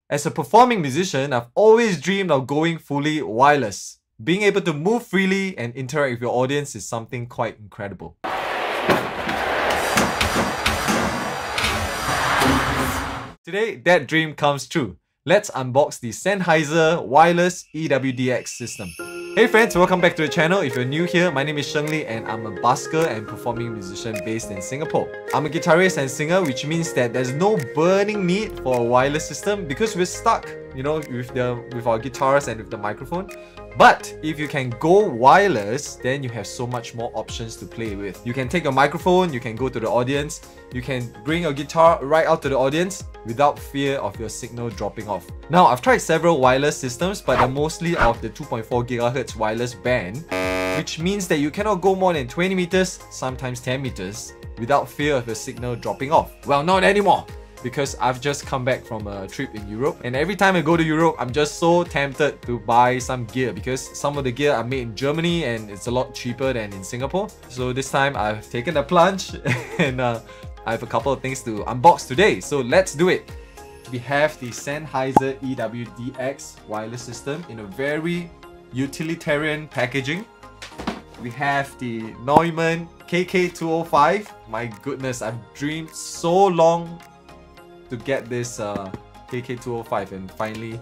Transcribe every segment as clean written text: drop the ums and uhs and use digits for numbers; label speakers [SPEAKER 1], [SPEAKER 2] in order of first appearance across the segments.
[SPEAKER 1] As a performing musician, I've always dreamed of going fully wireless. Being able to move freely and interact with your audience is something quite incredible. Today, that dream comes true. Let's unbox the Sennheiser wireless EWDX system. Hey friends, welcome back to the channel. If you're new here, my name is Sheng Li and I'm a busker and performing musician based in Singapore. I'm a guitarist and singer, which means that there's no burning need for a wireless system because we're stuck, with our guitars and with the microphone. But if you can go wireless, then you have so much more options to play with. You can take your microphone, you can go to the audience, you can bring your guitar right out to the audience without fear of your signal dropping off. Now, I've tried several wireless systems, but they're mostly of the 2.4 GHz wireless band, which means that you cannot go more than 20 meters, sometimes 10 meters, without fear of your signal dropping off. Well, not anymore, because I've just come back from a trip in Europe, and every time I go to Europe, I'm just so tempted to buy some gear because some of the gear are made in Germany and it's a lot cheaper than in Singapore. So this time I've taken the plunge and I have a couple of things to unbox today. So let's do it. We have the Sennheiser EWDX wireless system in a very utilitarian packaging. We have the Neumann KK205. My goodness, I've dreamed so long to get this KK205 and finally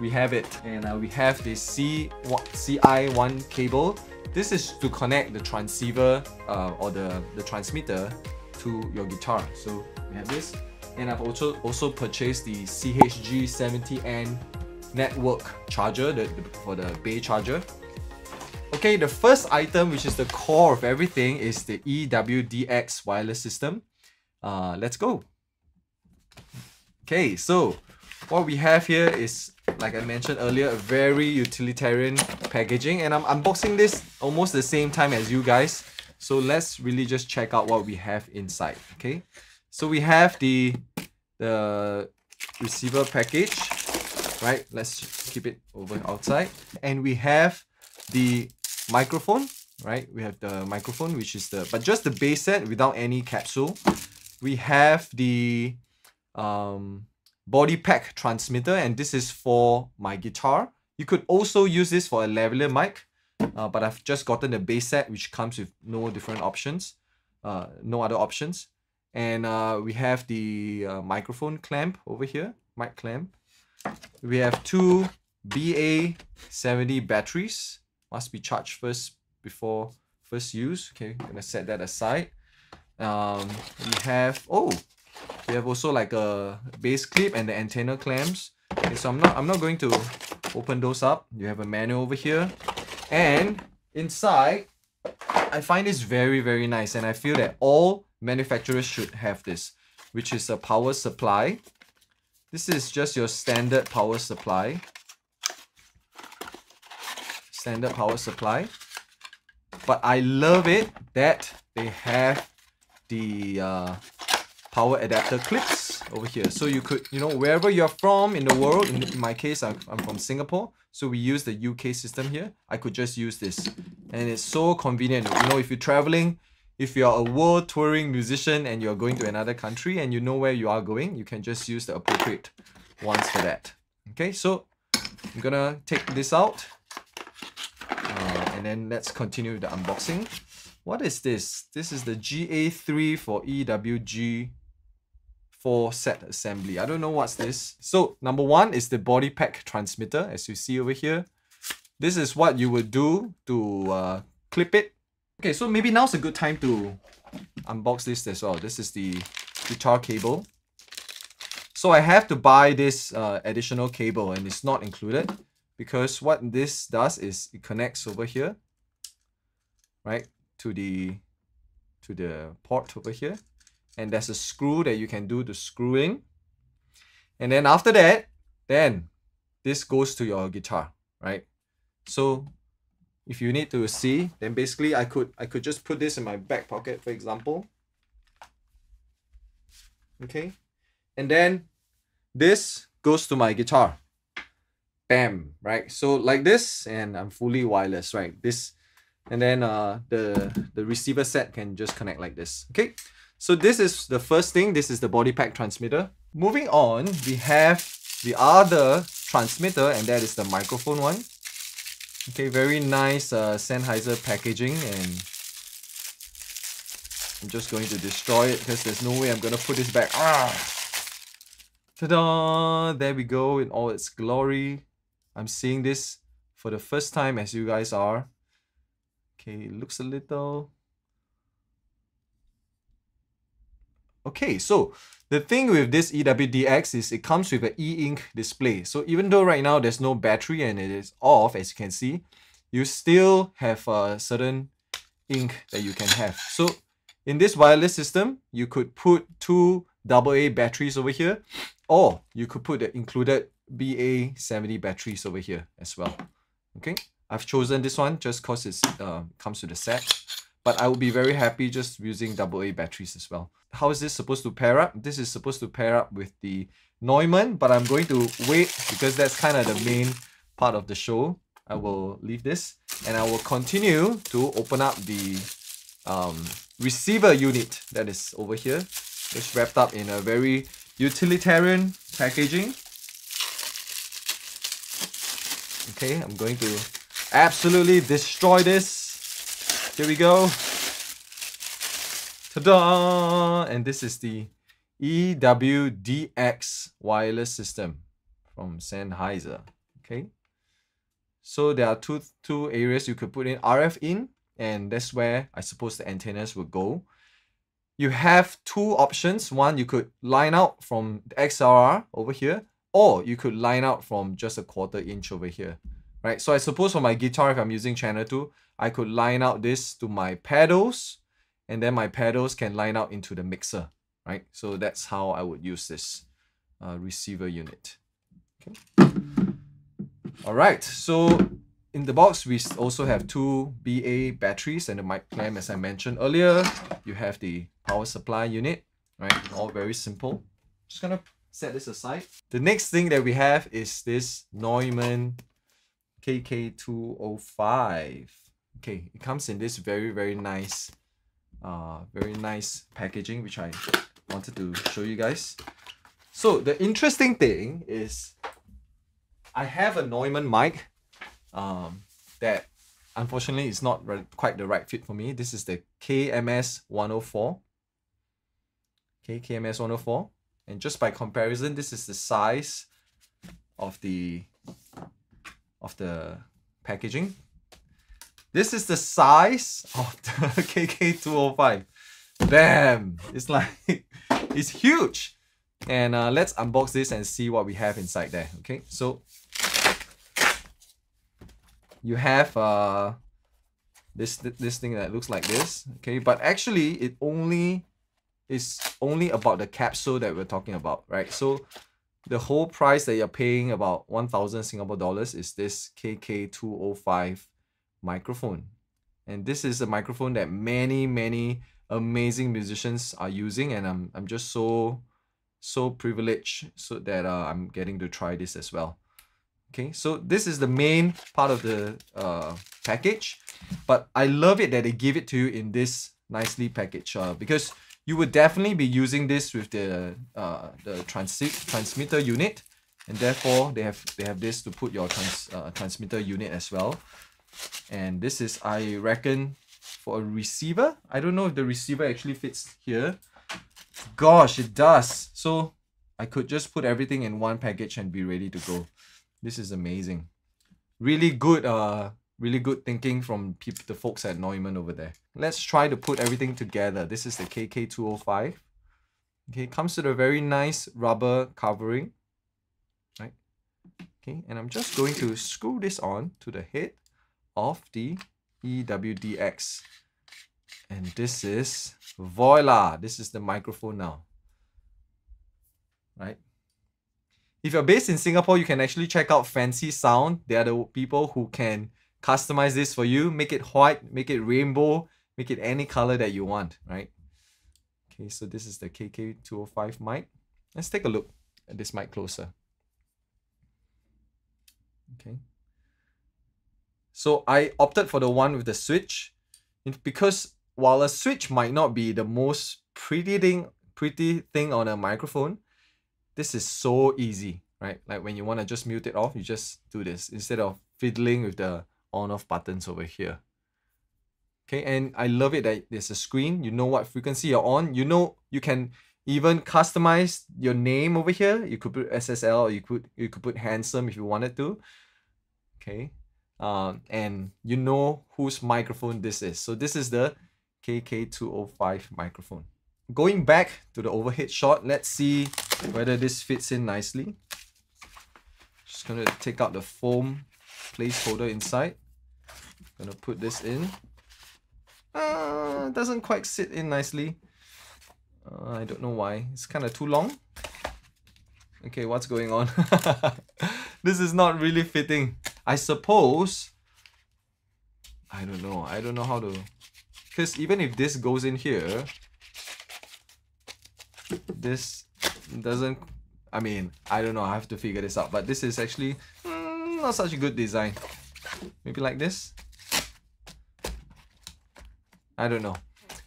[SPEAKER 1] we have it. And we have the CI1 cable. This is to connect the transceiver or the transmitter to your guitar. So we have this, and I've also purchased the CHG70N network charger for the Bay charger. Okay, the first item, which is the core of everything, is the EWDX wireless system. Let's go. Okay, so what we have here is, like I mentioned earlier, a very utilitarian packaging, and I'm unboxing this almost the same time as you guys. So let's really just check out what we have inside. Okay, so we have the receiver package, right? Let's keep it over outside, and we have the microphone, right? We have the microphone, which is but just the base set without any capsule. We have the body pack transmitter, and this is for my guitar. You could also use this for a lavalier mic, but I've just gotten the base set, which comes with no different options, no other options. And we have the microphone clamp over here, mic clamp. We have two BA70 batteries, must be charged before first use. Okay, I'm gonna set that aside. We have also like a bass clip and the antenna clamps. Okay, so I'm not going to open those up. You have a manual over here, and inside I find this very, very nice, and I feel that all manufacturers should have this, which is a power supply. This is just your standard power supply. But I love it that they have the power adapter clips over here. So you could, wherever you're from in the world, in my case, I'm from Singapore, so we use the UK system here. I could just use this, and it's so convenient. If you're traveling, if you're a world touring musician and you're going to another country and you know where you are going, you can just use the appropriate ones for that. Okay, so I'm gonna take this out, and then let's continue with the unboxing. What is this? This is the GA3 for EWG4 set assembly. I don't know what's this. So number one is the body pack transmitter, as you see over here. This is what you would do to clip it. Okay, so maybe now's a good time to unbox this as well. This is the guitar cable. So I have to buy this additional cable, and it's not included because what this does is it connects over here, right, to the port over here, and there's a screw that you can do the screwing, and then after that, then this goes to your guitar, right? So if you need to see, then basically I could just put this in my back pocket, for example. Okay, and then this goes to my guitar. Bam, right? So like this, and I'm fully wireless, right? This, and then the receiver set can just connect like this. Okay, so this is the first thing. This is the body pack transmitter. Moving on, we have the other transmitter, and that is the microphone one. Okay, very nice Sennheiser packaging, and I'm just going to destroy it because there's no way I'm going to put this back. Ta-da! There we go in all its glory. I'm seeing this for the first time as you guys are. Okay, it looks a little... Okay, so the thing with this EWDX is it comes with an e-ink display. So even though right now there's no battery and it is off, as you can see, you still have a certain ink that you can have. So in this wireless system, you could put 2 AA batteries over here, or you could put the included BA70 batteries over here as well. Okay, I've chosen this one just because it comes with the set, but I would be very happy just using AA batteries as well. How is this supposed to pair up? This is supposed to pair up with the Neumann, but I'm going to wait because that's kind of the main part of the show. I will leave this and I will continue to open up the receiver unit that is over here. It's wrapped up in a very utilitarian packaging. Okay, I'm going to absolutely destroy this. Here we go. Ta-da! And this is the EWDX wireless system from Sennheiser. Okay, so there are two areas you could put in RF in, and that's where I suppose the antennas will go. You have 2 options. One, you could line out from the XLR over here, or you could line out from just a 1/4 inch over here, right? So I suppose for my guitar, if I'm using channel 2, I could line out this to my pedals, and then my pedals can line out into the mixer, right? So that's how I would use this receiver unit. Okay. All right, so in the box, we also have 2 BA batteries and a mic clamp, as I mentioned earlier. You have the power supply unit, right? All very simple. Just gonna set this aside. The next thing that we have is this Neumann KK205. Okay, it comes in this very nice packaging, which I wanted to show you guys. So the interesting thing is I have a Neumann mic that unfortunately is not quite the right fit for me. This is the KMS 104. Okay, KMS 104. And just by comparison, this is the size of the packaging. This is the size of the KK205. Bam! It's like, it's huge. And let's unbox this and see what we have inside there. Okay, so you have this thing that looks like this. Okay, but actually it is only about the capsule that we're talking about, right? So the whole price that you're paying, about 1,000 Singapore dollars, is this KK205 microphone. And this is a microphone that many amazing musicians are using, and I'm just so privileged so that I'm getting to try this as well. Okay, so this is the main part of the package, but I love it that they give it to you in this nicely packaged because you would definitely be using this with the transmitter unit, and therefore they have this to put your transmitter unit as well. And this is, I reckon, for a receiver. I don't know if the receiver actually fits here. Gosh, it does. So I could just put everything in one package and be ready to go. This is amazing. Really good thinking from the folks at Neumann over there. Let's try to put everything together. This is the KK205. Okay, it comes with a very nice rubber covering, right? Okay, and I'm just going to screw this on to the head of the EWDX. And this is, voila, this is the microphone now, right? If you're based in Singapore, you can actually check out Fancy Sound. They are the people who can customize this for you, make it white, make it rainbow, make it any color that you want, right? Okay, so this is the KK205 mic. Let's take a look at this mic closer. Okay. So I opted for the one with the switch because while a switch might not be the most pretty thing on a microphone, this is so easy, right? Like when you want to just mute it off, you just do this instead of fiddling with the on-off buttons over here. Okay, and I love it that there's a screen. You know what frequency you're on. You know, you can even customize your name over here. You could put SSL, or you could put handsome if you wanted to. Okay, and you know whose microphone this is. So this is the KK205 microphone. Going back to the overhead shot, let's see whether this fits in nicely. Just gonna take out the foam placeholder inside. Gonna put this in. Doesn't quite sit in nicely. I don't know why. It's kind of too long. Okay, what's going on? This is not really fitting. I suppose, I don't know how to, because even if this goes in here, this doesn't, I mean, I don't know, I have to figure this out, but this is actually not such a good design. Maybe like this? I don't know,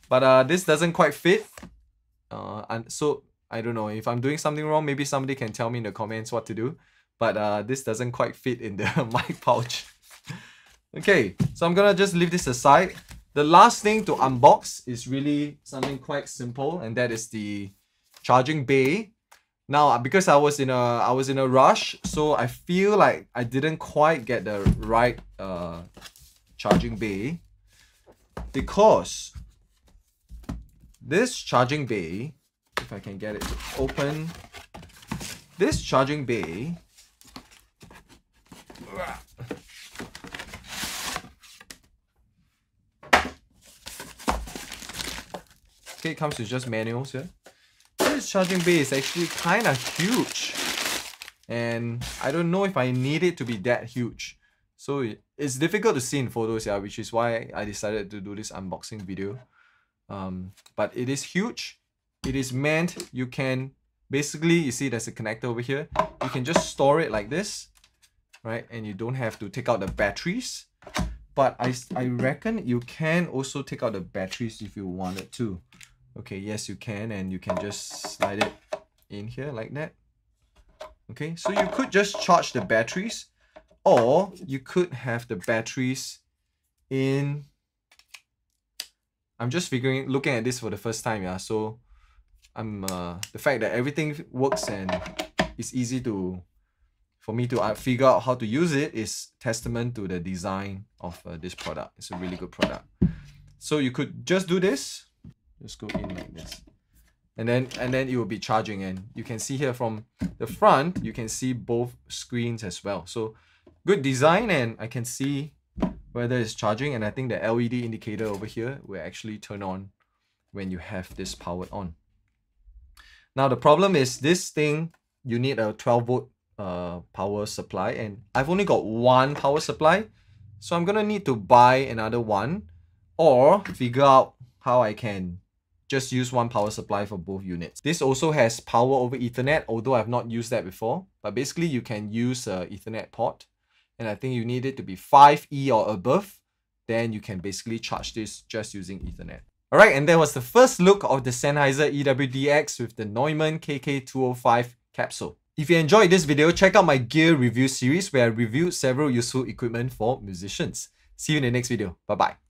[SPEAKER 1] but this doesn't quite fit, and so I don't know if I'm doing something wrong. Maybe somebody can tell me in the comments what to do, but this doesn't quite fit in the mic pouch. Okay, so I'm gonna just leave this aside. The last thing to unbox is really something quite simple, and that is the charging bay. Now, because I was in a rush, so I feel like I didn't quite get the right charging bay, because this charging bay, if I can get it to open, this charging bay okay, it comes with just manuals here. This charging bay is actually kind of huge, and I don't know if I need it to be that huge. So it's difficult to see in photos, yeah, which is why I decided to do this unboxing video. But it is huge. It is meant, you can basically, you see there's a connector over here. You can just store it like this, right? And you don't have to take out the batteries. But I reckon you can also take out the batteries if you wanted to. Okay, yes you can, and you can just slide it in here like that. Okay, so you could just charge the batteries, or you could have the batteries in, I'm just looking at this for the first time, yeah. So the fact that everything works and it's easy for me to figure out how to use it is testament to the design of this product. It's a really good product. So you could just do this, just go in like this, and then it will be charging, and you can see here from the front, you can see both screens as well. So good design, and I can see whether it's charging, and I think the LED indicator over here will actually turn on when you have this powered on. Now the problem is this thing, you need a 12 volt power supply, and I've only got one power supply, so I'm gonna need to buy another one, or figure out how I can just use one power supply for both units. This also has power over Ethernet, although I've not used that before, but basically you can use an Ethernet port, and I think you need it to be 5E or above, then you can basically charge this just using Ethernet. Alright, and that was the first look of the Sennheiser EWDX with the Neumann KK205 capsule. If you enjoyed this video, check out my gear review series where I reviewed several useful equipment for musicians. See you in the next video. Bye bye.